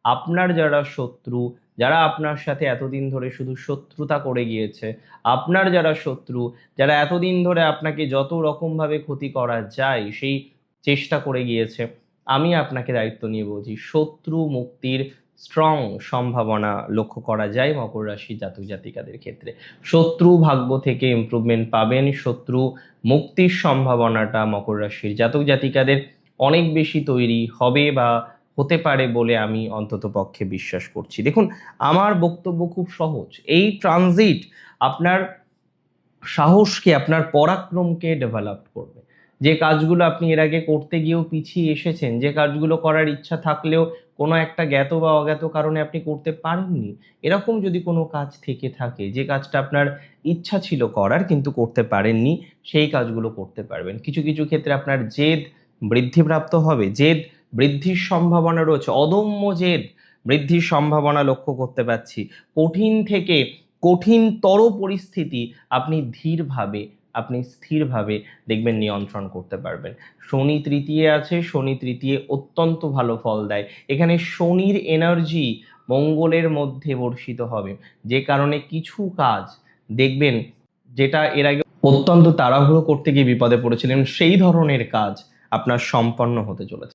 আপনার যারা শত্রু, যারা আপনার সাথে এতদিন ধরে শুধু শত্রুতা করে গিয়েছে, আপনার যারা শত্রু, যারা এতদিন ধরে আপনাকে যত রকম ভাবে ক্ষতি করা যায় সেই চেষ্টা করে গিয়েছে, আমি আপনাকে দায়িত্ব নিয়ে বলছি, শত্রু মুক্তির স্ট্রং সম্ভাবনা লক্ষ্য করা যায় মকর রাশির জাতক জাতিকাদের ক্ষেত্রে। শত্রু ভাগ্য থেকে ইমপ্রুভমেন্ট পাবেন, শত্রু মুক্তির সম্ভাবনাটা মকর রাশির জাতক জাতিকাদের অনেক বেশি তৈরি হবে বা হতে পারে বলে আমি অন্তত পক্ষে বিশ্বাস করছি। দেখুন, আমার বক্তব্য খুব সহজ। এই ট্রানজিট আপনার সাহসকে, আপনার পরাক্রমকে ডেভেলপ করবে। যে কাজগুলো আপনি এর আগে করতে গিয়েও পিছিয়ে এসেছেন, যে কাজগুলো করার ইচ্ছা থাকলেও কোনো একটা জ্ঞাত বা অজ্ঞাত কারণে আপনি করতে পারেননি, এরকম যদি কোনো কাজ থেকে থাকে, যে কাজটা আপনার ইচ্ছা ছিল করার কিন্তু করতে পারেননি, সেই কাজগুলো করতে পারবেন। কিছু কিছু ক্ষেত্রে আপনার জেদ বৃদ্ধিপ্রাপ্ত হবে, জেদ বৃদ্ধির সম্ভাবনা রয়েছে, অদম্য জেদ বৃদ্ধির সম্ভাবনা লক্ষ্য করতে পারছি। কঠিন থেকে কঠিনতর পরিস্থিতি আপনি ধীরভাবে, আপনি স্থিরভাবে দেখবেন নিয়ন্ত্রণ করতে পারবেন। শনি তৃতীয় আছে, শনি তৃতীয় অত্যন্ত ভালো ফল দেয়। এখানে শনির এনার্জি মঙ্গলের মধ্যে বর্ষিত হবে, যে কারণে কিছু কাজ দেখবেন যেটা এর আগে অত্যন্ত তাড়াহুড়ো করতে গিয়ে বিপদে পড়েছিলেন, সেই ধরনের কাজ আপনার সম্পন্ন হতে চলেছে।